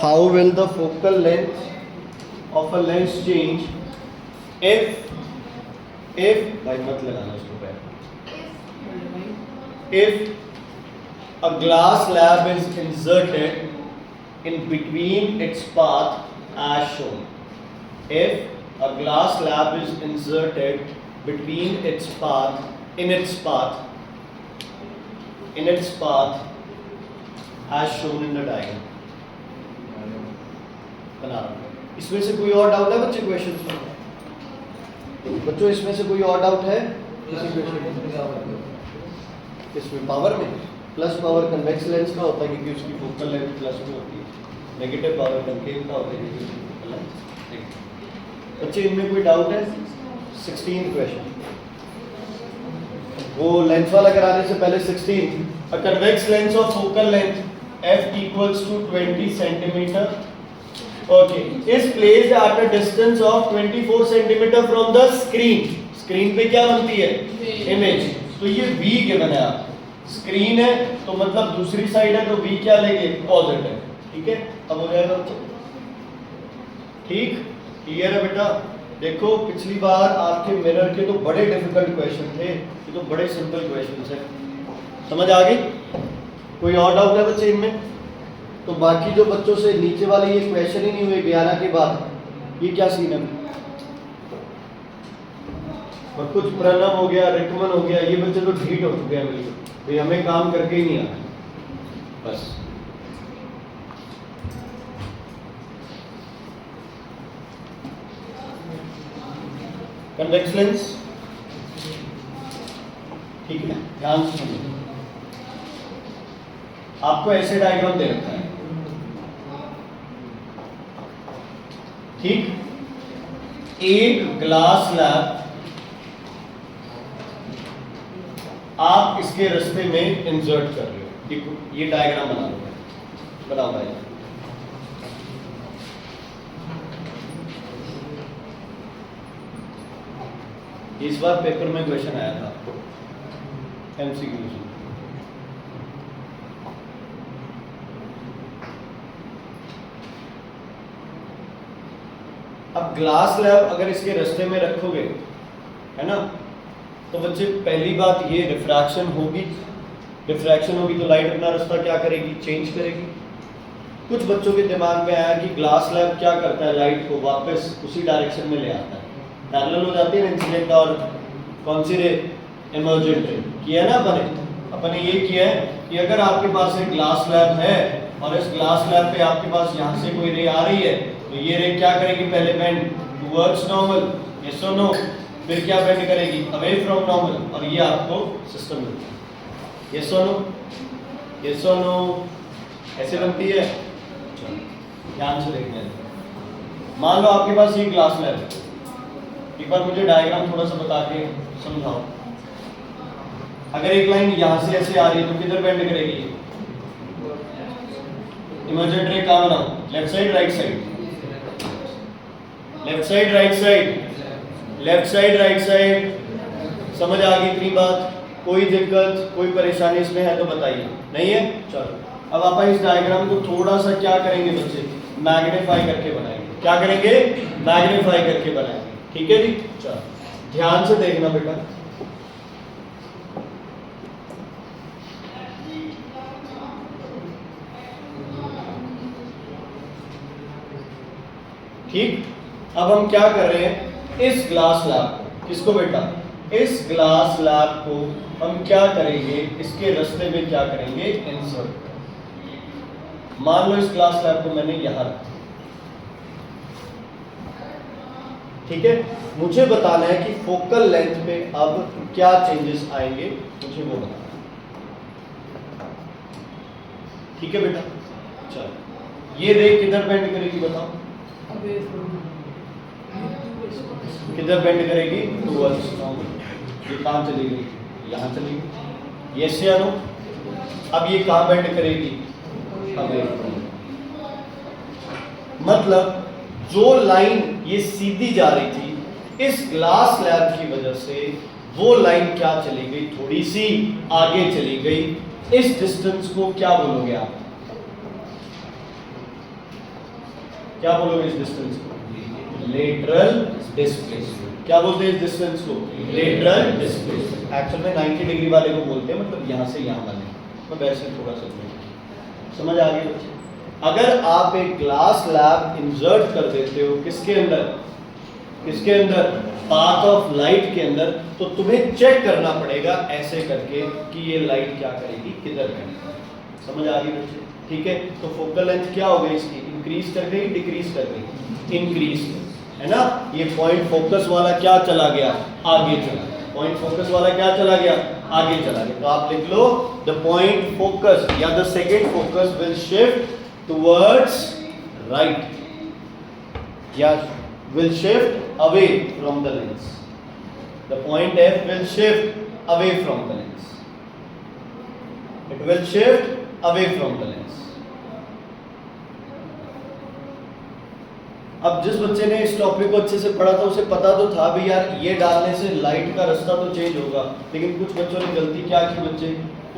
how will the focal length of a lens change if भाई मत लगाना इसको पैर, if a glass slab is inserted in between its path as shown. If a glass slab is inserted between its path, in its path as shown in the diagram. बना रहा हूं। इसमें से कोई और डाउट है बच्चे क्वेश्चन में? बच्चों इसमें से कोई और डाउट है किसी क्वेश्चन? इसमें पावर में प्लस पावर कन्वेक्स लेंस का होता है क्योंकि उसकी फोकल लेंथ प्लस में होती है, नेगेटिव पावर कनकेव का होता है क्योंकि उसकी फोकल लेंथ नेगेटिव। बच्चे इनमें कोई डाउट है? 16 क्वेश्चन वो लेंस वाला कराने से पहले 16 a convex lens of focal length f equals to 20 centimeter okay is placed at a distance of 24 centimeter from the screen. Screen पे क्या बनती है? इमेज। तो ये v गिवन है, आप स्क्रीन है तो मतलब दूसरी साइड है तो v क्या लेंगे? पॉजिटिव। ठीक है, अब हो जाएगा ठीक, क्लियर है बेटा? देखो पिछली बार आपके मिरर के तो बड़े डिफिकल्ट क्वेश्चन थे, ये तो बड़े सिंपल क्वेश्चन है। समझ आ गई? कोई और डाउट है बच्चे इनमें? तो बाकी जो बच्चों से नीचे वाले ये क्वेश्चन ही नहीं हुए 11 के बाद, ये क्या सीन है? और कुछ प्रणव हो गया, रिकमन हो गया, ये बच्चे तो ढीठ हो चुके हैं बिल्कुल, भाई हमें काम करके ही नहीं आता बस। कन्वेक्स लेंस ठीक है, ध्यान से सुनिए। आपको ऐसे डायग्राम दे रखा है, ठीक? एक ग्लास स्लैब आप इसके रास्ते में इंसर्ट कर रहे हो, देखो ये डायग्राम बना लो, बनाओ भाई। इस बार पेपर में क्वेश्चन आया था एमसीक्यू से। अब ग्लास स्लैब अगर इसके रास्ते में रखोगे, है ना, तो बच्चे पहली बात ये रिफ्रैक्शन होगी, रिफ्रैक्शन होगी तो लाइट अपना रास्ता क्या करेगी? चेंज करेगी। कुछ बच्चों के दिमाग में आया कि ग्लास स्लैब क्या करता है? लाइट को वापस उसी डायरेक्शन में ले आता है, पैरेलल हो जाती है इंसिडेंट और कौन सी रे? इमर्जेंट रे। किया ना अपने ये किया है कि अगर आपके पास एक ग्लास स्लैब है और इस ग्लास स्लैब पे आपके पास यहाँ से कोई रे आ रही है तो ये रे क्या करेगी? पहले बेंड टुवर्ड्स नॉर्मल, यस और नो, फिर क्या बेंड करेगी? अवे फ्रॉम नॉर्मल, और ये आपको सिस्टम मिलता है। यस और नो, यस और नो, ऐसे बनती है। ध्यान से देखना है। मान लो आपके पास ये ग्लास स्लैब है, एक बार मुझे डायग्राम थोड़ा सा बता के समझाओ। अगर एक लाइन यहाँ से ऐसे आ रही है तो किधर बेंड करेगी? इमर्जेंट रे कहाँ बनाओ? Left side right side, left side right side, left side right side. समझ आ गई इतनी बात? कोई दिक्कत कोई परेशानी इसमें है तो बताइए, नहीं है? चलो अब आप इस डायग्राम को थोड़ा सा क्या करेंगे बच्चे? मैग्नीफाई करके बनाएंगे। क्या करेंगे? मैग्नीफाई करके बनाएंगे। ठीक है जी, चलो ध्यान से देखना बेटा। ठीक, अब हम क्या कर रहे हैं? इस ग्लास स्लैब को, किसको बेटा? इस ग्लास स्लैब को हम क्या करेंगे? इसके रास्ते में क्या करेंगे? इंसर्ट। मान लो इस ग्लास स्लैब को मैंने यहां रखा, ठीक है? मुझे बताना है कि फोकल लेंथ पे अब क्या चेंजेस आएंगे, मुझे वो बताना। ठीक है बेटा, चलो ये रे किधर बेंड करेगी बताओ? किधर बेंड करेगी? Towards normal. ये कहां चली गई? यहां चली गई। यस या नो? अब ये कहां बेंड करेगी? Away from. मतलब जो लाइन ये सीधी जा रही थी, इस ग्लास स्लैब की वजह से वो लाइन क्या चली गई? थोड़ी सी आगे चली गई। इस डिस्टेंस को क्या बोलोगे आप? क्या बोलोगे इस डिस्टेंस को? Lateral displacement. क्या बोलते हैं इस डिस्टेंस को? Lateral displacement. एक्चुअल में 90 डिग्री वाले को बोलते हैं, मतलब यहाँ से यहाँ वाले, तो वैसे थोड़ा सा समझ आ गई बच्चे? अगर आप एक ग्लास लैब इंसर्ट कर देते हो किसके अंदर? किसके अंदर? पाथ ऑफ लाइट के अंदर, तो तुम्हें चेक करना पड़ेगा ऐसे करके कि ये लाइट क्या करेगी, किधर जाएगी। समझ आ गई बच्चे? ठीक है, तो फोकल लेंथ क्या हो गई इसकी? इंक्रीज कर गई, डिक्रीज कर गई? इंक्रीज, है ना। ये पॉइंट फोकस वाला क्या चला गया? आगे चला गया। पॉइंट फोकस वाला क्या चला गया? आगे चला गया। तो आप लिख लो द पॉइंट फोकस या the second focus will shift towards right या will shift away from the lens. The point F will shift away from the lens. It will shift away from the lens. अब जिस बच्चे ने इस topic को अच्छे से पढ़ा था उसे पता तो था भी यार ये डालने से लाइट का रास्ता तो चेंज होगा, लेकिन कुछ बच्चों ने गलती क्या की, बच्चे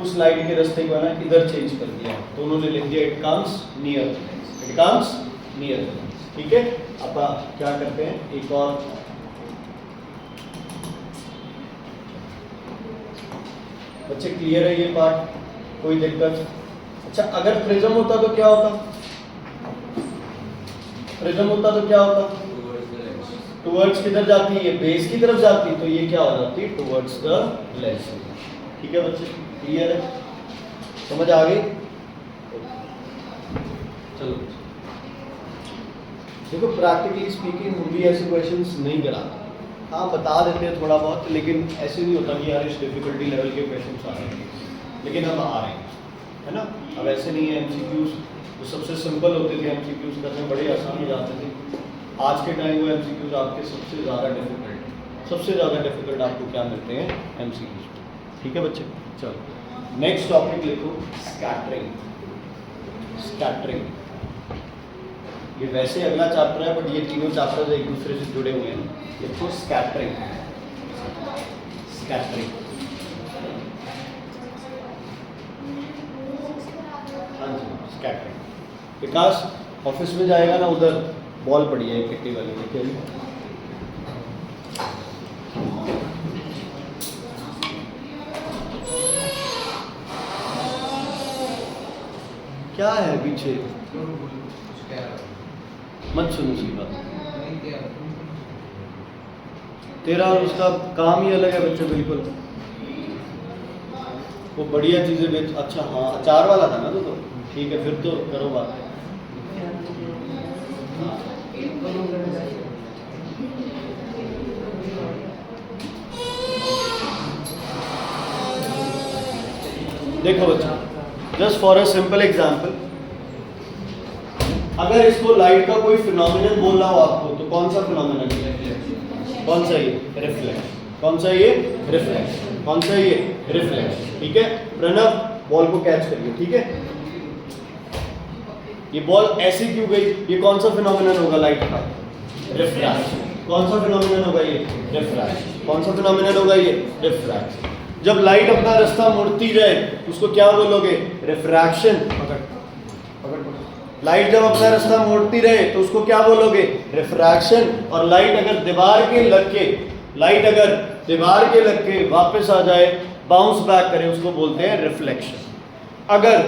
उस लाइट के रास्ते को ना इधर चेंज कर दिया, तो उन्होंने लिख दिया it comes near the lens, it comes near the lens. ठीक है, अब क्या करते हैं, एक और बच्चे क्लियर है ये पार्ट? कोई दिक्कत? अच्छा, अगर प्रिज्म होता तो क्या होता? प्रिज्म होता तो क्या होता? टुवर्ड्स किधर जाती है? बेस की तरफ जाती, तो ये क्या हो जाती है? Towards the lens. ठीक है बच्चे, क्लियर है? समझ आ गई? चलो देखो, प्रैक्टिकली स्पीकिंग हम भी ऐसे क्वेश्चंस नहीं कराते, हाँ बता देते हैं थोड़ा बहुत, लेकिन ऐसे नहीं होता कि यार इस डिफिकल्टी लेवल के क्वेश्चंस आ रहे हैं, लेकिन अब आ रहे हैं, है ना। अब ऐसे नहीं है, एमसीक्यूज जो सबसे सिंपल होते थे एमसीक्यूज करने बड़े आसान हो जाते थे, आज के टाइम वो एमसीक्यूज आपके सबसे ज़्यादा डिफिकल्ट, सबसे ज़्यादा डिफिकल्ट आपको क्या मिलते हैं? एमसीक्यूज। ठीक है बच्चे, चलो नेक्स्ट टॉपिक लिखो, स्कैटरिंग। स्कैटरिंग ये वैसे अगला चैप्टर है, बट ये तीनों चैप्टर्स एक दूसरे से जुड़े हुए हैं। देखो स्कैटरिंग, स्कैटरिंग, हाँ जी स्कैटरिंग। विकास ऑफिस में जाएगा ना, उधर बॉल पड़ी है किट्टी वाली, देखिए क्या है पीछे, मत सुनो सी बात, तेरा और उसका काम ही अलग है बच्चे, बिल्कुल। वो बढ़िया चीजें बेच, अच्छा हाँ अचार वाला था ना तो ठीक है, फिर तो करो बात। देखो बच्चा, just for a simple example, अगर इसको लाइट का कोई फिनोमिनन बोलना हो आपको, तो कौन सा फिनोमिनन है? कौन सा ये? रिफ्लेक्स। कौन सा ये? रिफ्लेक्स। कौन सा ये? रिफ्लेक्स। ठीक है, प्रणव बॉल को कैच करिए। ठीक है, ये बॉल ऐसे क्यों गई? ये कौन सा फिनोमिनन होगा लाइट का? रिफ्रैक्शन। कौन सा फिनोमिनन होगा ये? रिफ्रैक्शन। कौन सा फिनोमिनन होगा ये? रिफ्रैक्शन। जब लाइट अपना रास्ता मुड़ती जाए उसको क्या बोलोगे? रिफ्रैक्शन। पकड़ पकड़ पकड़। लाइट जब अपना रास्ता मोड़ती रहे तो उसको क्या बोलोगे? रिफ्रैक्शन। और लाइट अगर दीवार के लग के, लाइट अगर दीवार के लग के वापस आ जाए, बाउंस बैक करे, उसको बोलते हैं रिफ्लेक्शन। अगर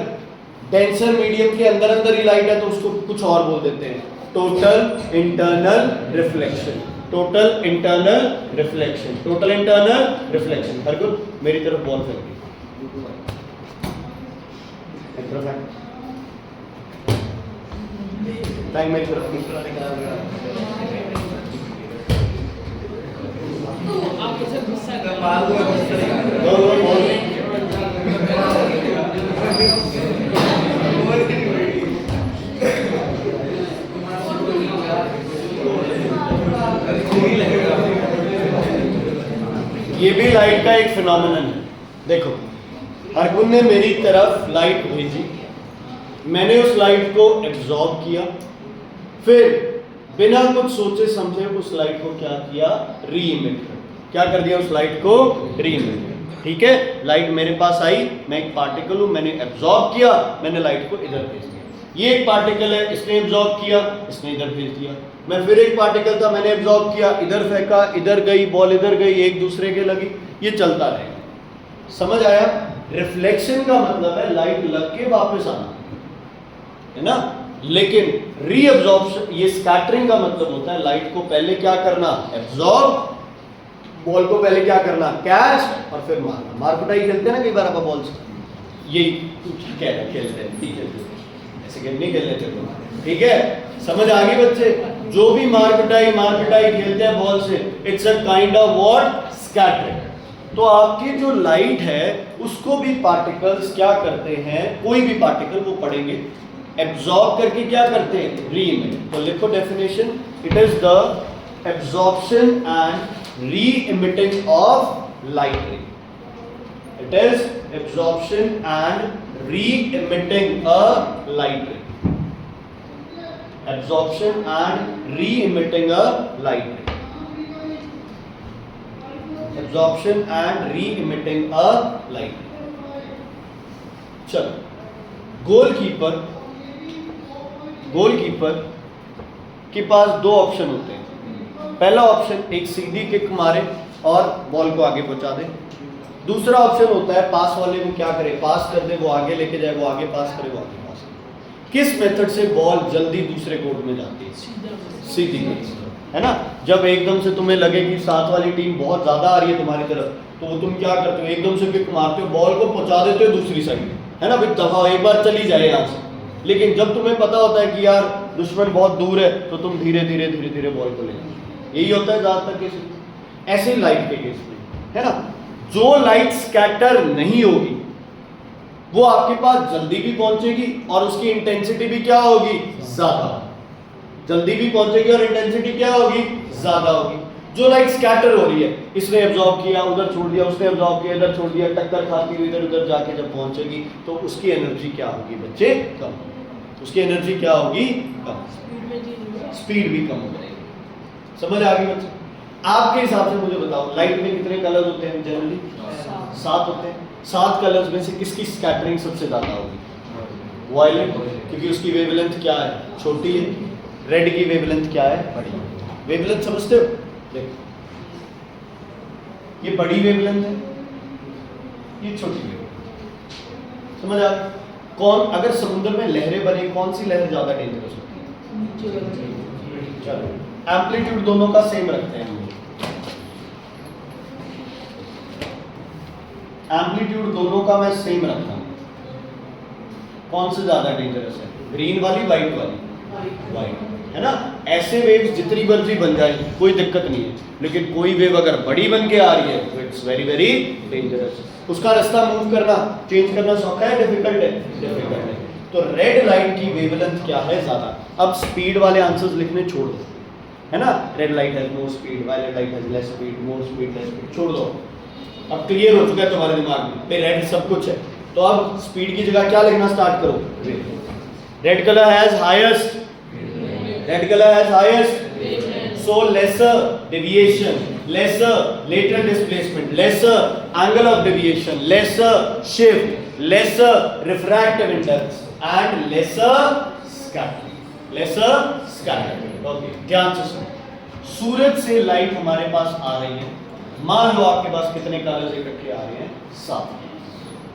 डेंसर मीडियम के अंदर अंदर ही लाइट है तो उसको कुछ और बोल देते हैं, total internal reflection. Total internal reflection. Total internal reflection. Hargul मेरी तरफ बॉल फेंक दी, टाइम मेरी तरफ ये भी लाइट का एक फिनोमिनन है। देखो, हरगुन ने मेरी तरफ लाइट भेजी, मैंने उस लाइट को एब्जॉर्ब किया, फिर बिना कुछ सोचे समझे उस लाइट को क्या किया? री इमिट कर। क्या कर दिया? उस लाइट को री इमिट कर। ठीक है, लाइट मेरे पास आई, मैं एक पार्टिकल हूं, मैंने एब्जॉर्ब किया, मैंने लाइट को इधर भेज दिया। ये एक पार्टिकल है, इसने एब्जॉर्ब किया, इसने इधर भेज दिया। मैं फिर एक पार्टिकल था, मैंने एब्जॉर्ब किया, इधर फेंका, इधर गई बॉल, इधर गई, एक दूसरे के लगी, ये चलता रहेगा। समझ आया? रिफ्लेक्शन का मतलब है लाइट लग के वापस आना, है ना। लेकिन रीअब्जॉर्प्शन, ये स्कैटरिंग का मतलब होता है लाइट को पहले क्या करना, एब्जॉर्ब, बॉल को पहले क्या करना, कैच, और फिर मारना। मार कुटाई खेलते हैं ना कई बार आप बॉल से, यही क्या खेलते हैं, ठीक है, ऐसे गेम नहीं खेलने चाहिए, ठीक है। समझ आ गई बच्चे? जो भी मार पिटाई खेलते हैं बॉल से, it's a kind of what, scattering. तो आपकी जो लाइट है उसको भी पार्टिकल्स क्या करते हैं, कोई भी पार्टिकल वो पढ़ेंगे, एब्जॉर्ब करके क्या करते हैं, री इमिट। तो लिखो definition, it is the absorption and re-emitting of light ray. It is absorption and re-emitting a light ray. Absorption and re-emitting a light ray. Absorption and re-emitting a light ray. चलो, goalkeeper के पास दो option होते हैं। पहला option एक सीधी kick मारे और ball को आगे पहुंचा दे। दूसरा ऑप्शन होता है पास वाले को क्या करे, पास कर दे, वो आगे लेके जाए, वो आगे पास करे, वो आगे पास करे। किस मेथड से बॉल जल्दी दूसरे कोर्ट में जाती है? सीधी किक, है ना। जब एकदम से तुम्हें लगे कि साथ वाली टीम बहुत ज्यादा आ रही है तुम्हारी तरफ, तो तुम क्या करते हो, एकदम से किक मारते हो, बॉल को पहुंचा देते हो दूसरी साइड, है ना, भाई दफा एक बार चली जाए यहाँ से। लेकिन जब तुम्हें पता होता है कि यार दुश्मन बहुत दूर है, तो तुम धीरे धीरे बॉल को ले जाओ। यही होता है ज्यादातर केस में। ऐसे लाइट के केस में, है ना, जो लाइट स्कैटर नहीं होगी वो आपके पास जल्दी भी पहुंचेगी और उसकी इंटेंसिटी भी क्या होगी, ज्यादा। जल्दी भी पहुंचेगी और इंटेंसिटी क्या होगी, ज्यादा होगी। जो लाइट स्कैटर हो रही है, इसने एब्जॉर्ब किया, उधर छोड़ दिया, उसने एब्जॉर्ब किया, इधर छोड़ दिया, टक्कर खाती हुई इधर उधर जाके जब पहुंचेगी तो उसकी एनर्जी क्या होगी बच्चे, कम। उसकी एनर्जी क्या होगी, कम, स्पीड भी कम हो जाएगी। समझ आ गई बच्चे? आपके हिसाब से मुझे बताओ, लाइट में कितने कलर्स होते हैं जनरली? 7 होते हैं। 7 कलर्स में से किसकी स्कैटरिंग सबसे ज्यादा होगी? वायलेट, क्योंकि उसकी वेवलेंथ क्या है, छोटी है। रेड की वेवलेंथ क्या है, बड़ी। वेवलेंथ समझते हो? देखो, ये बड़ी वेवलेंथ है, ये छोटी वेवलेंथ। समझ आ? कौन, अगर समुद्र में लहरें बने, कौन सी लहर ज्यादा डेंजरस होती है? चलो, एम्पलीट्यूड दोनों का सेम रखते हैं। एम्पलीट्यूड दोनों का मैं सेम रखता हूं। कौन से ज्यादा डेंजरस है, ग्रीन वाली, व्हाइट वाली? व्हाइट, है ना। ऐसे वेव्स जितनी मर्जी बन जाए कोई दिक्कत नहीं है, लेकिन कोई वेव अगर बड़ी बन के आ रही है तो इट्स वेरी वेरी डेंजरस। उसका रास्ता मूव करना, चेंज करना सौखा है, डिफिकल्ट है? डिफिकल्ट है। तो रेड लाइट की वेवलेंथ क्या है, ज्यादा। अब स्पीड वाले आंसर्स लिखने छोड़ दो, है ना। Red light has more speed, violet light has less speed, more speed, less speed, छोड़ दो। अब क्लियर हो चुका है तुम्हारे दिमाग में पे रेड सब कुछ है। तो अब स्पीड की जगह क्या लिखना स्टार्ट करो, red colour has highest, red colour has highest, so lesser deviation, lesser lateral displacement, lesser angle of deviation, lesser shift, lesser refractive index and lesser scattering, lesser scattering. Okay, ध्यान से सुनो। सूरज से light हमारे पास आ रही है, मान लो आपके पास कितने कलर्स इकट्ठे आ रहे हैं, 7,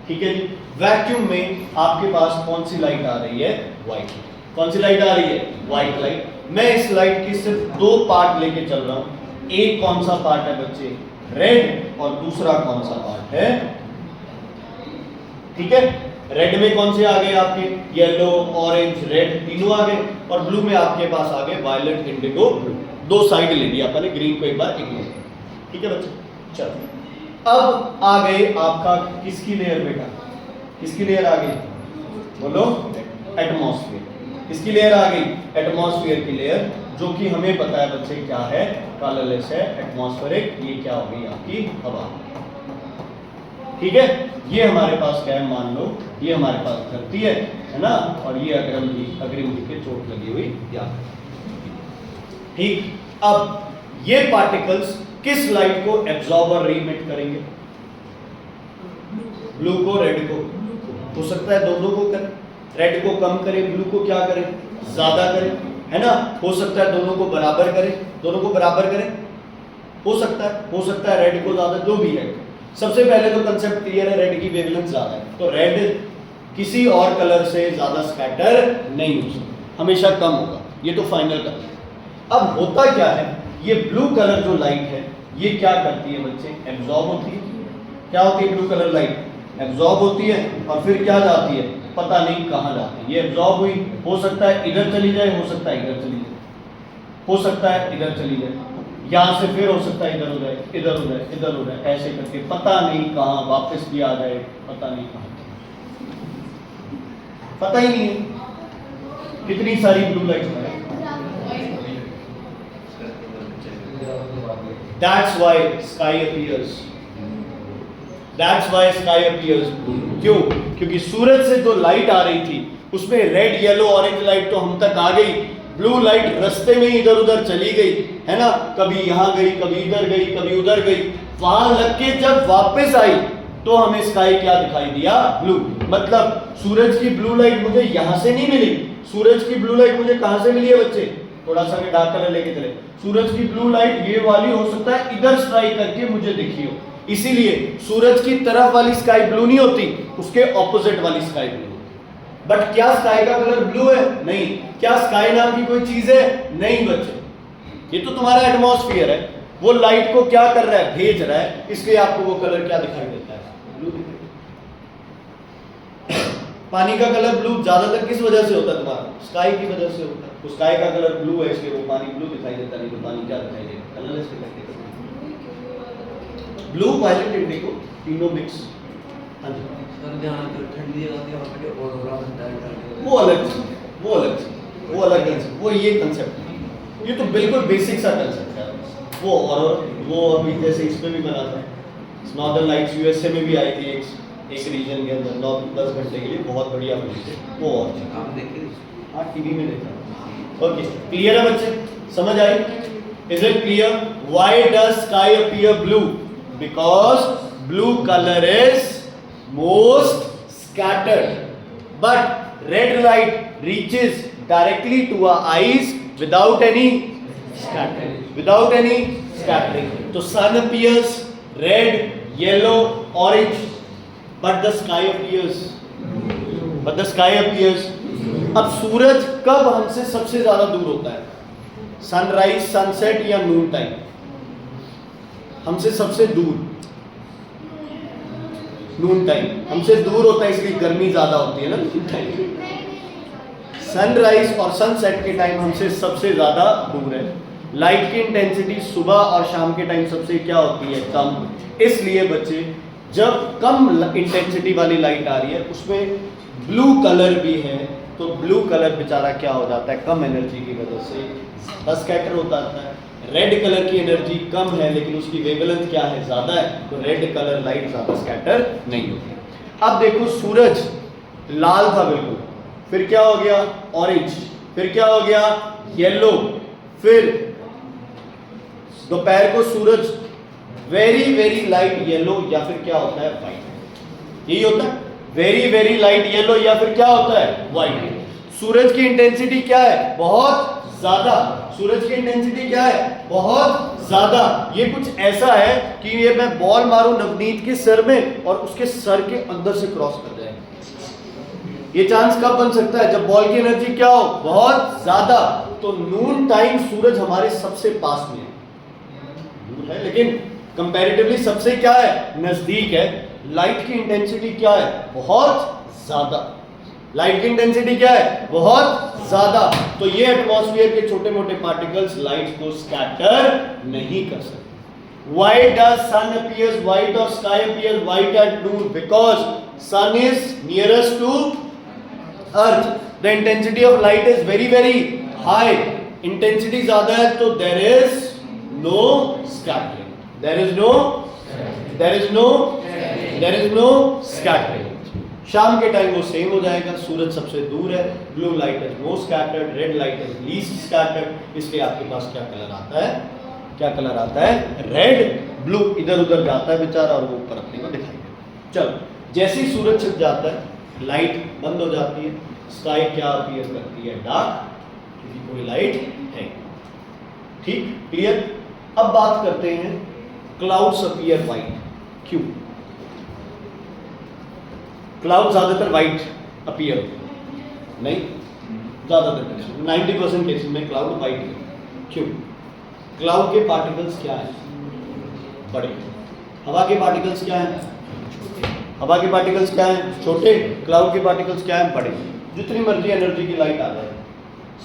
ठीक है जी। वैक्यूम में आपके पास कौन सी लाइट आ रही है, व्हाइट। कौन सी लाइट आ रही है, व्हाइट लाइट। मैं इस लाइट की सिर्फ 2 पार्ट लेके चल रहा हूं। एक कौन सा पार्ट है बच्चे, रेड, और दूसरा कौन सा पार्ट है, ठीक है। रेड में कौन से आ गए आपके, येलो, ऑरेंज, रेड, तीनों आ गए। और ब्लू में आपके पास आ गए वायलेट, इंडिगो, ब्लू। 2 साइड ले लिया अपने, ग्रीन को एक बार इग्नोर, ठीक है बच्चे। चलो, अब आ गए आपका किसकी लेयर बेटा, किसकी लेयर आ गई, बोलो, एटमॉस्फेयर। किसकी लेयर आ गई, एटमॉस्फेयर की लेयर, जो कि हमें पता है बच्चे क्या है, कलरलेस है, एटमॉस्फेरिक। ये क्या हो गई आपकी हवा, ठीक है। ये हमारे पास क्या है, मान लो ये हमारे पास धरती है ना, और ये अग्रिम जी के चोट लगी हुई याद, ठीक। अब ये पार्टिकल्स किस लाइट को एब्जॉर्ब और रीमिट करेंगे, ब्लू को, रेड को, हो सकता है दोनों को करें, रेड को कम करे, ब्लू को क्या करे, ज्यादा करे, है ना। हो सकता है दोनों को बराबर करे, दोनों को बराबर करे, हो सकता है रेड को ज्यादा, जो भी है। सबसे पहले तो कंसेप्ट क्लियर है, रेड की वेवलेंथ ज्यादा है, तो रेड किसी और कलर से ज्यादा स्कैटर नहीं हो सकता, हमेशा कम होगा, ये तो फाइनल कलर। अब होता क्या है, ये ब्लू कलर जो लाइट है ये क्या करती है बच्चे, एब्जॉर्ब होती है। क्या होती है ब्लू कलर लाइट, एब्जॉर्ब होती है और फिर क्या जाती है, पता नहीं कहां जाती है। ये एब्जॉर्ब हुई, हो सकता है इधर चली जाए, हो सकता है इधर चली जाए, हो सकता है इधर चली जाए, यहां से फिर हो सकता है इधर हो जाए, इधर हो जाए, इधर हो जाए, ऐसे करके पता नहीं कहां वापस भी आ जाए, पता नहीं कहां, पता ही नहीं है कितनी सारी ब्लू लाइट है। That's why sky appears. That's why sky appears blue. क्यों? क्योंकि सूरज से जो लाइट आ रही थी उसमें रेड, येलो, ऑरेंज लाइट तो हम तक आ गई, ब्लू लाइट रास्ते में इधर उधर चली गई, है ना, कभी यहां गई, कभी इधर गई, कभी उधर गई, वहां लग के जब वापस आई तो हमें स्काई क्या दिखाई दिया, ब्लू। मतलब सूरज की ब्लू लाइट मुझे यहां से नहीं मिली, सूरज की ब्लू लाइट मुझे कहां से मिली है बच्चे, थोड़ा सा मैं डार्क कलर लेके चले, सूरज की ब्लू लाइट ये वाली हो सकता है इधर स्ट्राइक करके मुझे दिखी हो, इसीलिए सूरज की तरफ वाली स्काई ब्लू नहीं होती, उसके ऑपोजिट वाली स्काई ब्लू होती। बट क्या स्काई का कलर ब्लू है, नहीं। क्या स्काई नाम की कोई चीज है, नहीं बच्चे, ये तो तुम्हारा एटमॉस्फेयर है, वो लाइट को क्या कर रहा है, भेज रहा है, इसलिए आपको वो कलर क्या दिखाई देता है, ब्लू दिखाई। पानी का कलर ब्लू ज्यादातर किस वजह से होता है तुम्हारा, स्काई की वजह से होता है, तो स्काई का कलर ब्लू है इसलिए वो पानी ब्लू दिखाई देता, नहीं तो पानी क्या दिखाई देगा, कलरलेस दिखाई देगा। ब्लू, वायलेट, इंडिगो तीनों मिक्स। हाँ जी सर, जहाँ तो ठंडी जगह थी वहाँ पे ऑरोरा बनता है, वो अलग चीज है, वो अलग चीज, वो अलग कंसेप्ट, वो ये कंसेप्ट है, ये तो बिल्कुल बेसिक सा कंसेप्ट है वो। और वो अभी जैसे इसमें भी बना था, नॉर्दर्न लाइट्स यूएसए में भी आई थी एक रीजन के अंदर 9-10 घंटे के लिए, बहुत बढ़िया बनी थी वो। और आप देखे, हाँ टीवी में देखा। ओके, क्लियर है बच्चे, समझ आई, is it clear? Why does sky appear blue? Because blue colour is most scattered, but red light reaches directly to our eyes without any scattering, without any scattering. So sun appears red, yellow, orange, but the sky appears, but the sky appears. अब सूरज कब हमसे सबसे ज्यादा दूर होता है, sunrise, sunset या नून time? हमसे सबसे दूर नून टाइम हमसे दूर होता है, इसलिए गर्मी ज्यादा होती है ना नून टाइम। सनराइज और सनसेट के टाइम हमसे सबसे ज्यादा दूर है। लाइट की इंटेंसिटी सुबह और शाम के टाइम सबसे क्या होती है, कम। इसलिए बच्चे जब कम इंटेंसिटी वाली लाइट आ रही है उसमें ब्लू कलर भी है, तो ब्लू कलर बेचारा क्या हो जाता है, कम एनर्जी की वजह से स्कैटर होता है। रेड कलर की एनर्जी कम है लेकिन उसकी वेवलेंथ क्या है, ज्यादा है, तो रेड कलर लाइट ज्यादा स्कैटर नहीं होती। अब देखो सूरज लाल था बिल्कुल, फिर क्या हो गया ऑरेंज, फिर क्या हो गया येलो, फिर दोपहर को सूरज वेरी वेरी लाइट येलो या फिर क्या होता है व्हाइट, यही होता है वेरी वेरी लाइट येलो या फिर क्या होता है व्हाइट। सूरज की इंटेंसिटी क्या है, बहुत ज्यादा, सूरज की इंटेंसिटी क्या है, बहुत ज्यादा। ये कुछ ऐसा है कि ये मैं बॉल मारूं नवनीत के सर में और उसके सर के अंदर से क्रॉस कर जाए, ये चांस कब बन सकता है, जब बॉल की एनर्जी क्या हो, बहुत ज्यादा। तो नून टाइम सूरज हमारे सबसे पास में है, दूर है लेकिन कंपैरेटिवली सबसे क्या है, नजदीक है। लाइट की इंटेंसिटी क्या है, बहुत ज्यादा, लाइट की इंटेंसिटी क्या है, बहुत ज्यादा। तो ये एटमॉस्फेयर के छोटे मोटे पार्टिकल्स लाइट को स्कैटर नहीं कर सकते। Why does sun appears white or sky appears white at noon? Because sun is nearest to earth, the intensity of light is very very high, intensity ज्यादा है तो there is no scattering, there is no scattering। शाम के time वो same हो जाएगा, सूरज सबसे दूर है, blue light is most scattered, red light is least scattered, इसलिए आपके पास क्या कलर आता है, क्या कलर आता है, रेड, ब्लू इधर उधर जाता है बेचारा और वो ऊपर अपने को दिखाई देता है। चलो जैसे ही सूरज छिप जाता है लाइट बंद हो जाती है, स्काई क्या अपीयर करती है? डार्क, क्योंकि कोई लाइट है। ठीक, क्लियर? अब बात करते हैं क्लाउड्स अपीयर वाइट, क्यों? क्लाउड ज्यादातर वाइट अपीयर होते हैं, नहीं, ज्यादातर केसेस 90% केसेस में क्लाउड वाइट है। क्यों? क्लाउड के पार्टिकल्स क्या हैं? बड़े। हवा के पार्टिकल्स क्या हैं? हवा के पार्टिकल्स क्या हैं? छोटे। क्लाउड के पार्टिकल्स क्या हैं? बड़े। जितनी मर्जी एनर्जी की लाइट आ जाए,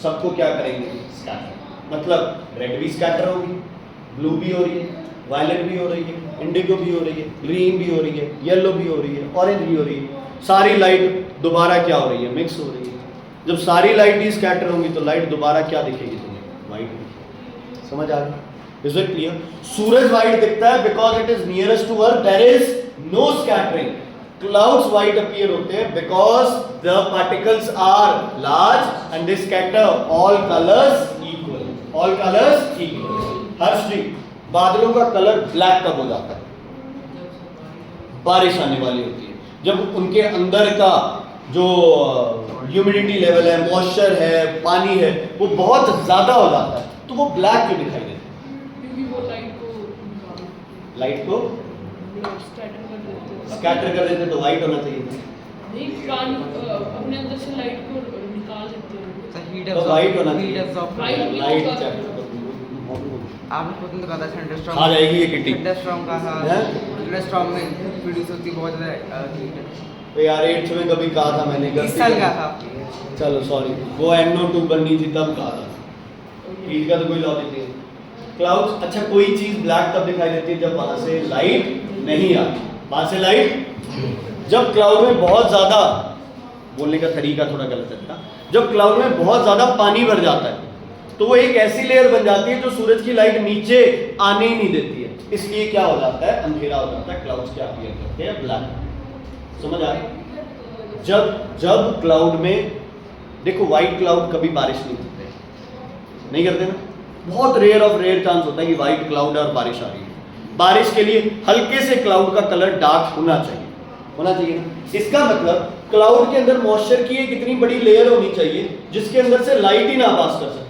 सबको क्या करेंगे? स्कैटर। मतलब रेड भी स्कैटर होगी, ब्लू भी हो रही है, वायलेट भी हो रही है, इंडिगो भी हो रही है, ग्रीन भी हो रही है, येलो भी हो रही है, ऑरेंज भी हो रही है। सारी लाइट दोबारा क्या हो रही है? मिक्स हो रही है। जब सारी लाइट ही स्कैटर होंगी तो लाइट दोबारा क्या दिखेगी तुम्हें? वाइट। समझ आ रही? Is it clear? सूरज वाइट दिखता है because it is nearest to earth, there is no scattering. Clouds white appear होते हैं because the particles are large and they scatter all colours equal, all colours equal. Harsh ji, बादलों का colour black कब हो जाता है? बारिश आने वाली होती है, जब उनके अंदर का जो ह्यूमिडिटी लेवल है, मॉइस्चर है, पानी है, वो बहुत ज्यादा हो जाता है, तो वो ब्लैक क्यों दिखाई देता है? क्योंकि वो लाइट को स्कैटर कर देते तो वाइट होना चाहिए था। नहीं, पानी अपने अंदर से लाइट को निकाल देते हैं। तो वाइट होना चाहिए। White भी लाइट होगा। आपने खुद ने कहा था थंडरस्टॉर्म खा जाएगी ये किट्टी। थंडरस्टॉर्म का हैं? थंडरस्टॉर्म में प्रोड्यूस होती है बहुत ज़्यादा हीट। तो यार 8th में कभी कहा था मैंने, इस गलती साल से- का था। चलो सॉरी, वो NO2 बननी थी तब कहा था। हीट का तो कोई लॉजिक नहीं है। क्लाउड्स, अच्छा कोई चीज ब्लैक तब दिखाई देती है जब वहां से लाइट नहीं आती। वहां से लाइट, जब क्लाउड में बहुत ज्यादा, बोलने का तरीका थोड़ा गलत है, जब क्लाउड में बहुत ज्यादा पानी भर जाता है तो वो एक ऐसी लेयर बन जाती है जो सूरज की लाइट नीचे आने ही नहीं देती है, इसलिए क्या हो जाता है? अंधेरा हो जाता है। क्लाउड्स क्या अपीयर करते हैं? ब्लैक। समझ आ रही? जब क्लाउड में देखो, व्हाइट क्लाउड कभी बारिश नहीं करते, नहीं करते ना, बहुत रेयर ऑफ रेयर चांस होता है कि व्हाइट क्लाउड और बारिश आ रही है। बारिश के लिए हल्के से क्लाउड का कलर डार्क होना चाहिए, होना चाहिए ना। इसका मतलब क्लाउड के अंदर मॉइस्चर की एक इतनी बड़ी लेयर होनी चाहिए जिसके अंदर से लाइट ही ना पास कर सके।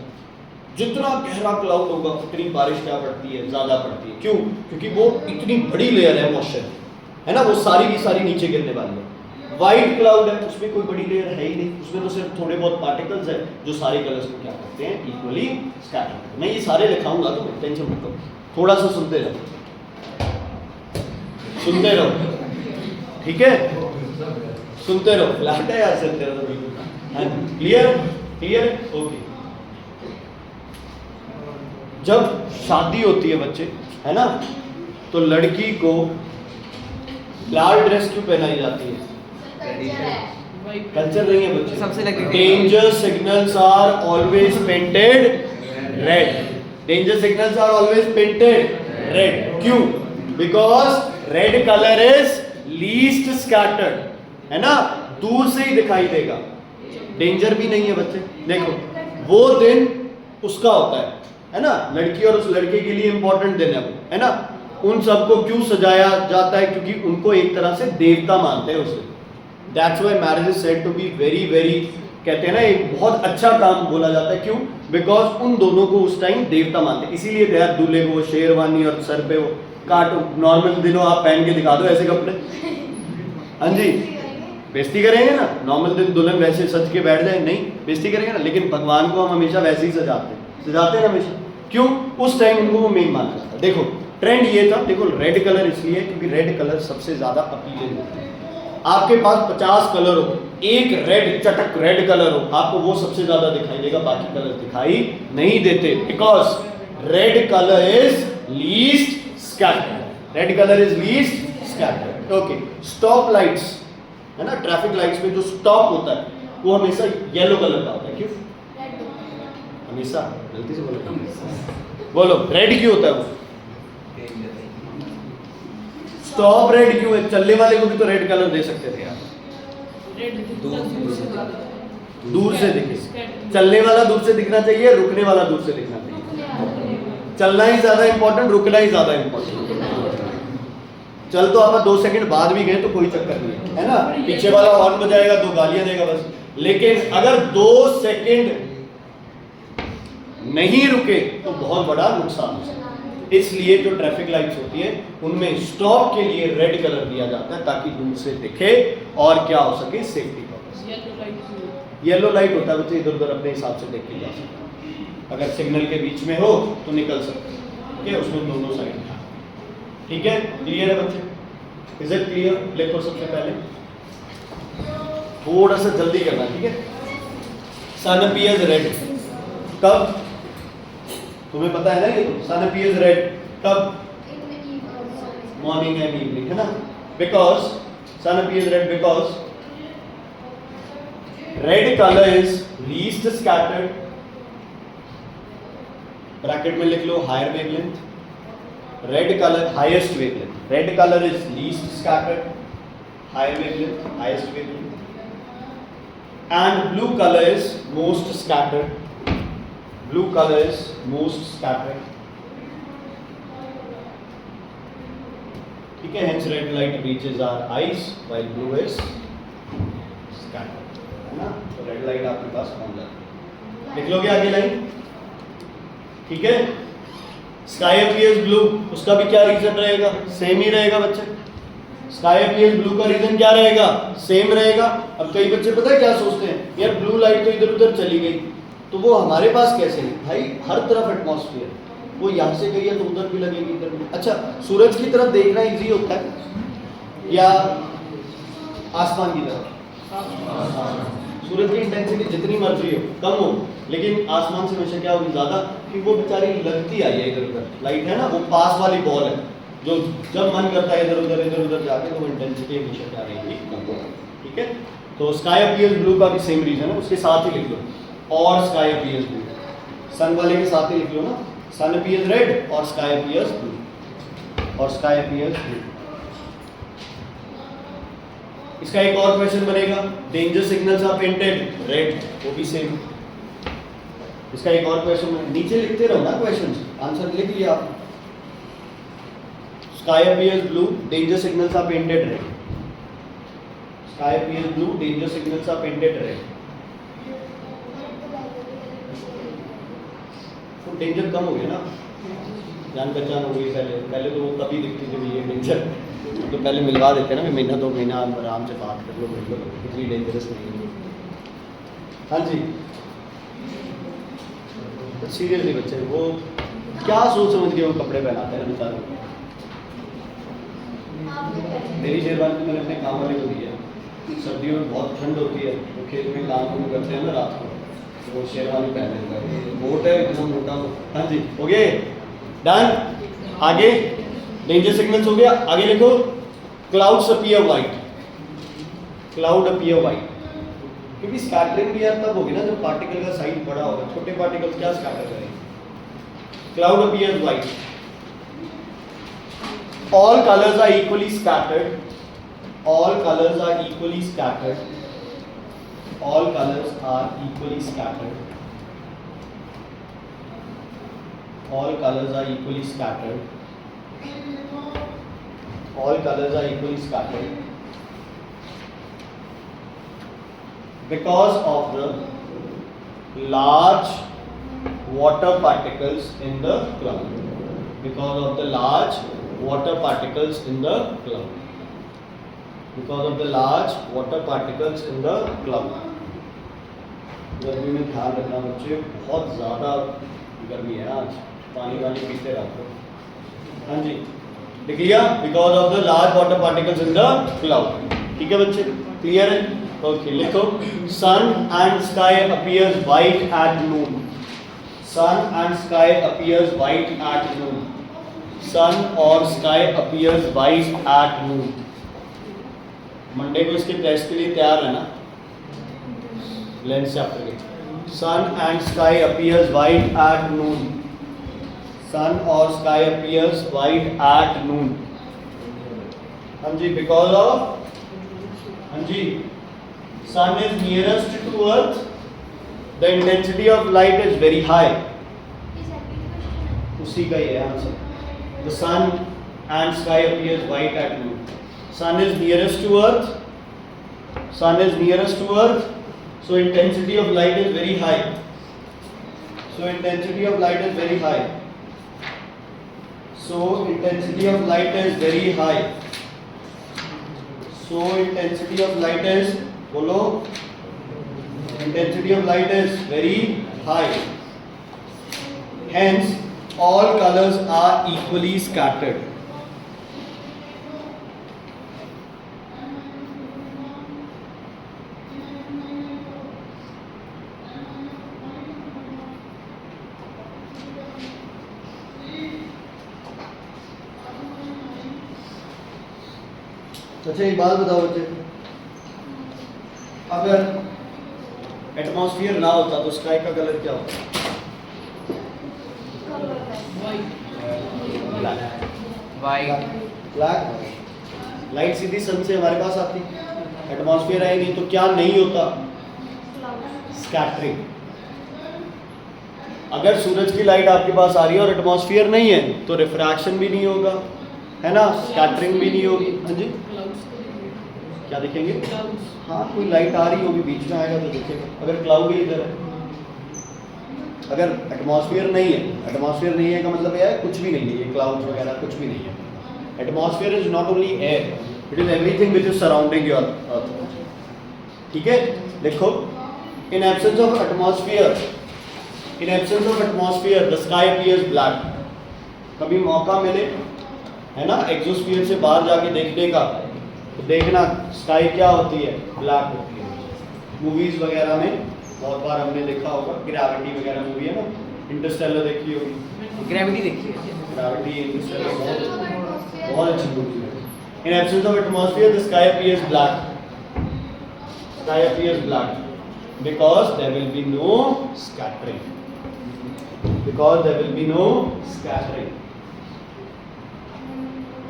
जितना गहरा क्लाउड होगा उतनी बारिश क्या पड़ती है? ज्यादा पड़ती है। क्यों? क्योंकि वो इतनी बड़ी लेयर है मॉइस्चर, है ना, वो सारी की सारी नीचे गिरने वाली है। व्हाइट क्लाउड है, उसमें कोई बड़ी लेयर है ही नहीं, उसमें तो सिर्फ थोड़े बहुत पार्टिकल्स है जो सारे कलर्स को क्या करते हैं? इक्वली स्कैटर करते हैं। मैं ये सारे लिखाऊंगा तो टेंशन मत लो, थोड़ा सा सुनते रहो, सुनते रहो, ठीक है? सुनते रहो, फ्लैट है यार, सुनते रहो बिल्कुल। क्लियर? क्लियर? ओके। जब शादी होती है बच्चे, है ना, तो लड़की को लाल ड्रेस क्यों पहनाई जाती है? कल्चर नहीं है बच्चे। सबसे लगे danger signals are always painted red. Danger signals are always painted red. क्यों? Because red colour is least scattered, है ना, दूर से ही दिखाई देगा। डेंजर भी नहीं है बच्चे। देखो, वो दिन उसका होता है ना, लड़की और उस लड़के के लिए इंपॉर्टेंट दिन है वो, है ना। उन सबको क्यों सजाया जाता है? क्योंकि उनको एक तरह से देवता मानते हैं उसे। That's why marriage is said to be very very, कहते हैं ना, एक बहुत अच्छा काम बोला जाता है। क्यों? बिकॉज उन दोनों को उस टाइम देवता मानते हैं, इसीलिए यार दूल्हे को शेरवानी और सर पे वो काटो। नॉर्मल दिनों आप पहन के दिखा दो ऐसे कपड़े, हाँ जी, बेइज्जती करेंगे ना। नॉर्मल दिन दुल्हन वैसे सज के बैठ जाए, नहीं, बेइज्जती करेंगे ना। लेकिन भगवान को हम हमेशा वैसे ही सजाते हैं हमेशा। क्यों? उस टाइम उनको वो मेन माना जाता है। देखो ट्रेंड ये था, देखो रेड कलर इसलिए क्योंकि रेड कलर सबसे ज्यादा अपीलिंग होता है। आपके पास 50 कलर हो, एक रेड चटक रेड कलर हो, आपको वो सबसे ज्यादा दिखाई देगा, बाकी कलर दिखाई नहीं देते। Because red colour is least scattered. Red colour is least scattered. Okay, stop lights, है ना, ट्रैफिक लाइट्स में जो स्टॉप होता है वो हमेशा येलो कलर का होता है। क्यों? हमेशा, गलती से बोलो, रेड क्यों होता है वो? स्टॉप रेड क्यों है? चलने वाले को भी तो रेड कलर दे सकते थे यार, दूर से दिखे। चलने वाला दूर से दिखना चाहिए, रुकने वाला दूर से दिखना चाहिए। चलना ही ज्यादा इंपॉर्टेंट, रुकना ही ज्यादा इंपॉर्टेंट। चल तो आप 2 सेकंड बाद भी गए तो कोई चक्कर नहीं है ना। पीछे वाला हॉर्न बजाएगा, 2 गालियां देगा बस, लेकिन अगर 2 सेकंड नहीं रुके तो बहुत बड़ा नुकसान हो सकता है। इसलिए जो ट्रैफिक लाइट्स होती है उनमें स्टॉप के लिए रेड कलर दिया जाता है ताकि दूर से दिखे और क्या हो सके, सेफ्टी पर्पस। येलो लाइट होता है बच्चे इधर उधर अपने हिसाब से देख के जा सकते हैं। अगर सिग्नल के बीच में हो तो निकल सकते हैं, ठीक है, उसमें दोनों साइड, ठीक है, क्लियर है बच्चे? Is it clear? लिखो सबसे पहले, थोड़ा सा जल्दी करना, ठीक है। सन अपीयर्स रेड कब? तुम्हें पता है ना ये तो, सन अपीयर्स रेड कब? मॉर्निंग एंड इवनिंग, है ना? Because sun appears red because red colour is least scattered, bracket में लिख लो higher wavelength, red colour highest wavelength, red colour is least scattered, higher wavelength, highest wavelength, and blue color is most scattered, blue color is most scattered, ठीक है, hence red light reaches our eyes while blue is scattered, है ना? तो red light आपके पास पहुंच जाती है। लिख लोगे आगे लाइन, ठीक है। sky appears blue, उसका भी क्या रीजन रहेगा? सेम ही रहेगा बच्चे। स्काई अपीयर्स ब्लू का रीजन क्या रहेगा? सेम रहेगा। अब कई बच्चे पता है क्या सोचते हैं, यार ब्लू लाइट तो इधर उधर चली गई तो वो हमारे पास कैसे है? भाई हर तरफ एटमॉस्फेयर, वो यहाँ से गई है तो उधर भी लगेगी, इधर भी। अच्छा, सूरज की तरफ देखना इजी होता है या आसमान की तरफ? सूरज की इंटेंसिटी जितनी मर्जी हो, कम हो, लेकिन आसमान से हमेशा क्या होगी? ज़्यादा, कि वो बेचारी लगती आई है इधर उधर। लाइट है ना, वो पास वाली बॉल है जो जब मन करता है इधर उधर जाके तो इंटेंसिटी हमेशा क्या रहेगी? कम, ठीक है। तो स्काई अपीयर्स ब्लू का भी सेम रीजन है, उसके साथ ही लिख लो, और स्काई अपीयर्स ब्लू, सन वाले के साथ ही लिख लो ना, सन अपीयर्स रेड और स्काई अपीयर्स ब्लू, और स्काई अपीयर्स ब्लू। इसका एक और क्वेश्चन बनेगा, danger signals are painted red, वो भी सेम। इसका एक और क्वेश्चन नीचे लिखते रहो ना, क्वेश्चन आंसर लिख लिया आप। Sky appears blue, danger signals are painted red. Sky appears blue, danger signals are painted red. तो डेंजर कम हो गया ना, जान पहचान हो गई। पहले तो वो तभी दिखती थी ये डेंजर, तो पहले मिलवा देते ना, महीना 2 महीना आराम से बात कर लो, मिल लो, इतनी डेंजरस नहीं है। हाँ जी, सीरियसली बच्चे वो क्या सोच समझ के वो कपड़े पहनाते हैं बेचारे। मेरी शेरवानी तो मैंने अपने काम वाले को दी है, सर्दियों में बहुत ठंड होती है तो खेत में काम करते हैं ना रात को, तो वो शेरवानी पहन लेता है, कोट है इतना मोटा। हाँ जी, हो गए, डन। आगे डेंजर सिग्नल्स हो गया, आगे लिखो clouds appear white, cloud appear white, क्योंकि स्कैटरिंग भी यार तब होगी ना जब पार्टिकल का साइज बड़ा होगा, छोटे पार्टिकल्स क्या स्कैटर करेंगे। Cloud appear white, all colors are equally scattered, all colors are equally scattered, all colors are equally scattered, all colors are equally scattered, all colors are equally scattered because of the large water particles in the cloud, because of the large water particles in the cloud, because of the large water particles in the cloud। गर्मी में ध्यान रखना बच्चे, बहुत ज़्यादा गर्मी है आज, पानी वानी पीते रहो। हाँ जी, लिख लिया, because of the large water particles in the cloud, ठीक है बच्चे, क्लियर है? ओके, लिखो sun and sky appears white at noon, sun and sky appears white at noon, sun और sky appears white at noon. Monday को इसके test के लिए तैयार है ना, लेंस चैप्टर के। Sun and sky appears white at noon, sun और sky appears white at noon. हाँ जी, बिकॉज ऑफ, हाँ जी, sun is nearest to earth, the intensity of light is very high, उसी का ही है answer. The sun and sky appears white at noon. Sun is nearest to earth. Sun is nearest to earth. So intensity of light is very high. So intensity of light is very high. So intensity of light is very high. So intensity of light is, bolo, intensity of light is very high. Hence, all colors are equally scattered. अच्छा एक बात बताओ बच्चे, अगर atmosphere ना होता तो sky का कलर क्या होता? White black. लाइट सीधी सन से हमारे पास आती, एटमॉस्फेयर आई नहीं तो क्या नहीं होता? स्कैटरिंग। अगर सूरज की लाइट आपके पास आ रही है और एटमॉस्फेयर नहीं है तो रिफ्रैक्शन भी नहीं होगा, है ना, स्कैटरिंग भी नहीं होगी। हाँ जी, क्या देखेंगे? हाँ, कोई लाइट आ रही होगी, बीच में आएगा तो दिखेगा। अगर क्लाउड ही इधर है, अगर एटमॉस्फेयर नहीं है, एटमॉस्फेयर नहीं है का मतलब यह है कुछ भी नहीं है, ये क्लाउड्स वगैरह कुछ भी नहीं है। Atmosphere is not only air, it is everything which is surrounding your earth. ठीक है, देखो, इन absence of atmosphere, in absence of atmosphere the sky appears black. कभी मौका मिले, है ना, एक्सोस्फीयर से बाहर जाके देखने का, तो देखना स्काई क्या होती है? ब्लैक होती है। मूवीज वगैरह में बहुत बार हमने देखा होगा, ग्रेविटी वगैरह मूवी है ना, इंटरस्टेलर देखी होगी, ग्रेविटी देखिए। ग्रेविटी, इंटरस्टेलर बहुत अच्छी मूवी है। In absence of atmosphere the sky appears black, sky appears black because there will be no scattering, because there will be no scattering,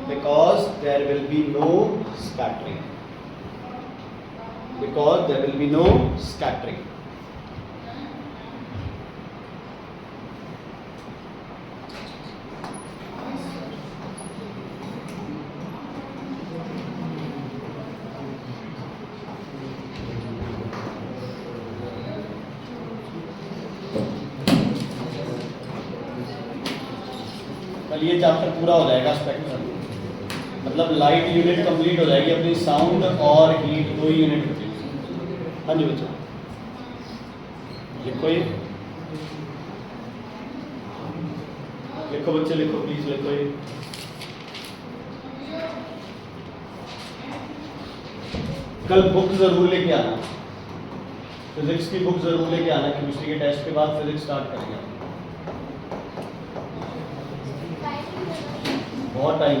because there will be no scattering, because there will be no scattering. कल ये chapter पूरा हो जाएगा, spectrum मतलब light unit complete हो जाएगी अपनी, sound और हीट दो ही यूनिट बचेगी। हाँ जी बच्चों, लिखो ये, लिखो बच्चे, लिखो प्लीज, लिखो ये। कल बुक जरूर लेके आना, फिजिक्स की बुक जरूर लेके आना, केमिस्ट्री के टेस्ट के बाद फिजिक्स स्टार्ट करेंगे। बहुत टाइम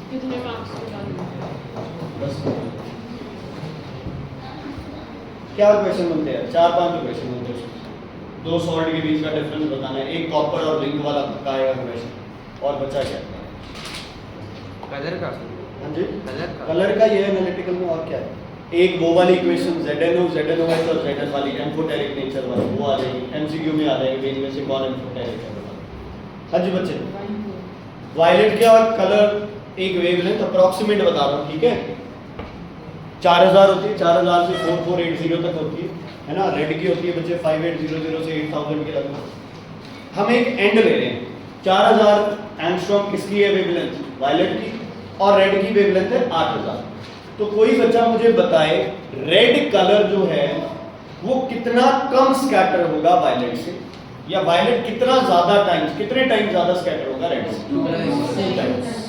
कितने मार्क्स निकाले? बस क्या क्वेश्चन बनते हैं? 4-5 क्वेश्चन बनते हैं। 2 सॉल्ट के बीच का डिफरेंस बताना है, एक कॉपर और जिंक वाला का आएगा क्वेश्चन, और बचा क्या? कलर का। हाँ जी, कलर का ये एनालिटिकल में, और क्या है? एक वो वाली इक्वेशन ZNO, ZNOS और ZN वाली एम्फोटेरिक नेचर वाली वो आ जाएगी, MCQ में आ जाएगी, इनमें से कौन एम्फोटेरिक है? हाँ जी बच्चे, वायलेट क्या कलर, एक वेवलेंथ अप्रॉक्सीमेट बता रहा हूँ, ठीक है, 4000 होती है, 4000 से 4480 तक होती है ना। रेड की होती है बच्चे 5800 से 8000 के लगभग। हम एक एंड ले रहे हैं, 4000 एंगस्ट्रॉम किसकी है वेवलेंथ? वायलेट की, और रेड की वेवलेंथ है 8000। तो कोई बच्चा मुझे बताए रेड कलर जो है वो कितना कम स्कैटर होगा वायलेट से, या वायलेट कितना ज्यादा टाइम्स, कितने टाइम ज्यादा स्कैटर होगा रेड से? 2 टाइम्स।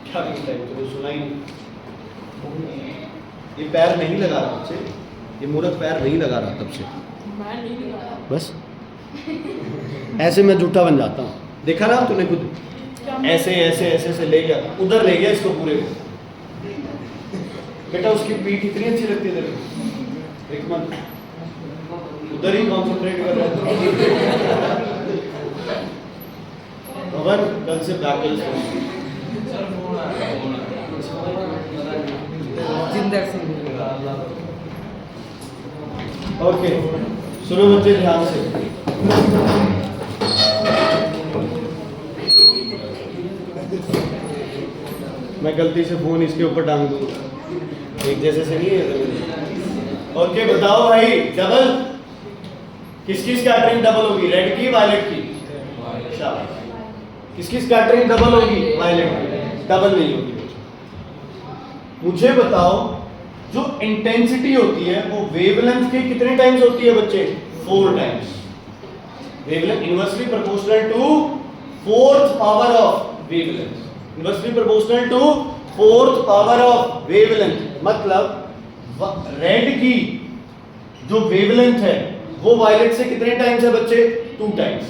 क्या तो सुना ही नहीं। ये पैर नहीं लगा रहा बच्चे, ये मूर्ख पैर नहीं लगा रहा तब से, मैं नहीं निकाला। बस ऐसे मैं झूठा बन जाता हूँ, देखा ना तूने खुद, ऐसे ऐसे ऐसे से ले गया, उधर ले गया इसको पूरे को। बेटा उसकी पीठ इतनी अच्छी लगती है तेरे को, एक मन उधर ही कॉन्सेंट्रेट कर रहा है। भवन कल से बैकल जिंदर सिंह। ओके, सुनो बच्चे ध्यान से। मैं गलती से फोन इसके ऊपर टांग दूंगा। एक जैसे से नहीं है। ओके बताओ भाई, डबल किसकी स्कैटरिंग डबल होगी? रेड की, वायलेट की? शाबाश। किसकी स्कैटरिंग डबल होगी? वायलेट की। डबल नहीं होगी। मुझे बताओ जो इंटेंसिटी होती है वो वेवलेंथ के कितने टाइम्स होती है बच्चे? 4 times. Wavelength inversely proportional to 4th power of wavelength, inversely proportional to 4th power of wavelength. मतलब रेड की जो वेवलेंथ है वो वायलेट से कितने टाइम्स है बच्चे? 2 टाइम्स।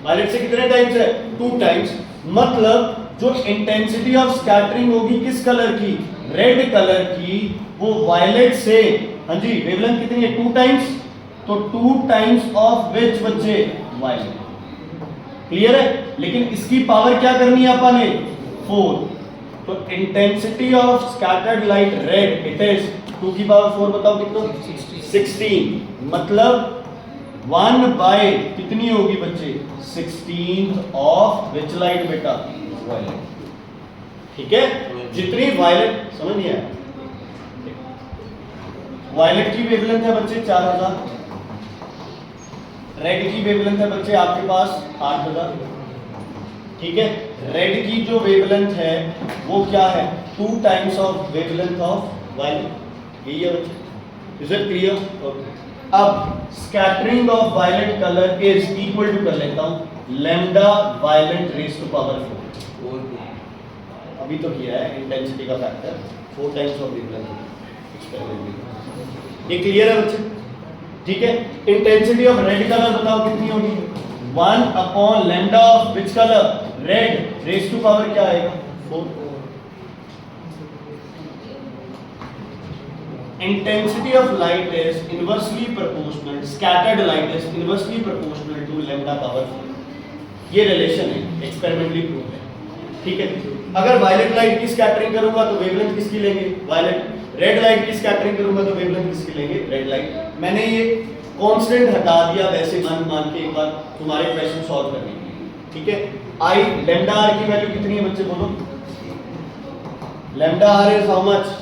वायलेट से कितने टाइम्स है? 2 टाइम्स। मतलब जो इंटेंसिटी ऑफ स्कैटरिंग होगी किस कलर की? रेड कलर की, वो वायलेट से, हाँ जी, वेवलेंथ कितनी है? 2 टाइम्स। तो 2 टाइम्स ऑफ विच बच्चे? वायलेट। क्लियर है? लेकिन इसकी पावर क्या करनी है अपन ने? 4। तो intensity of scattered light read it is 2 की पावर 4, बताओ कितना? 16। मतलब 1 बाय कितनी होगी बच्चे? 16th ऑफ विच लाइट बेटा? वायलेट। ठीक है? जितनी वायलेट, समझ नहीं आया? वायलेट की वेवलेंथ है बच्चे 4000, रेड की वेवलेंथ है बच्चे आपके पास 8000। ठीक है? रेड की जो वेवलेंथ है वो क्या है? 2 times of wavelength of violet. यही है बच्चे। Is it clear? ओके। अब scattering of violet colour is equal to, कर लेता हूं, lambda violet raise to power 4। अभी तो किया है इंटेंसिटी का factor 4 times of wavelength experiment. ये क्लियर है बच्चे? ठीक है? इंटेंसिटी ऑफ रेड कलर बताओ कितनी होगी? 1 upon lambda of which colour? Red raise to power क्या आएगा? 4। Intensity of light is inversely proportional, scattered light is inversely proportional to lambda power 4. ये रिलेशन है, एक्सपेरिमेंटली प्रूव है। ठीक है? अगर वायलेट लाइट की स्कैटरिंग करूंगा तो वेवलेंथ किसकी लेंगे? वायलेट। रेड लाइट की स्कैटरिंग करूंगा तो वेवलेंथ किसकी लेंगे? Red light. मैंने ये कांस्टेंट हटा दिया वैसे मान के एक बार तुम्हारे क्वेश्चन सॉल्व करने के लिए। ठीक है? आई लैम्डा आर की वैल्यू कितनी है बच्चे बोलो? Lambda R is how much?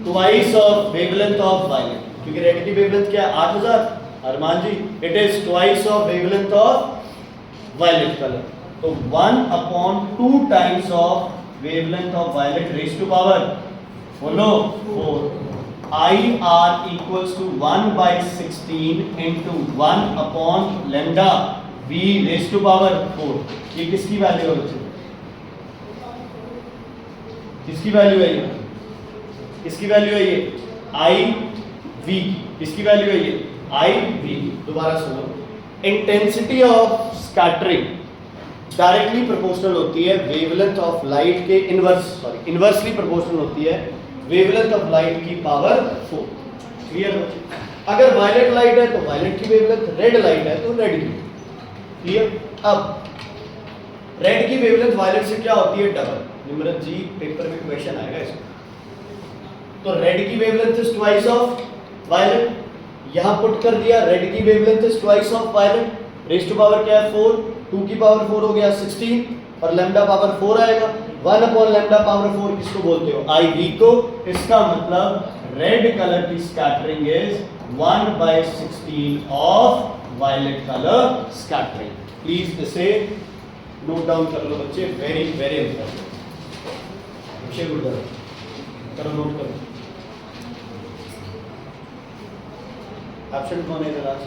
Twice of wavelength of violet, क्योंकि रेड की वेवलेंथ क्या है? 8000। अरमान जी, it is twice of wavelength of violet colour. तो 1 upon 2 times of wavelength of violet raise to power, बोलो, 4। I R equals to 1 by 16 into 1 upon lambda V raise to power 4। ये किसकी value है बच्चे? किसकी वैल्यू है ये? किसकी वैल्यू है ये? आई वी। किसकी वैल्यू है ये? आई वी। दोबारा सुनो, intensity of scattering directly proportional होती है वेवलेंथ ऑफ लाइट के इनवर्सली प्रोपोर्शनल होती है वेवलेंथ ऑफ लाइट की पावर 4। क्लियर बच्चे? अगर वायलेट लाइट है तो वायलेट की वेवलेंथ, रेड लाइट है तो रेड की। क्लियर? अब रेड की वेवलेंथ वायलेट से क्या होती है? डबल। निम्रत जी, पेपर में क्वेश्चन आएगा इसका। तो रेड की wavelength is twice of violet, यहां पुट कर दिया रेड की wavelength is twice of violet, raise to power क्या है? 4। 2 की पावर 4 हो गया 16 और लैम्डा पावर 4 आएगा। 1 अपॉन लैम्डा पावर 4 किसको बोलते हो? आई वी को। इसका मतलब रेड कलर की scattering is 1 by 16 of violet colour scattering. Please इसे नोट डाउन कर लो बच्चे, वेरी वेरी इंपॉर्टेंट। करो, नोट करो। एब्सेंट कौन है लास्ट?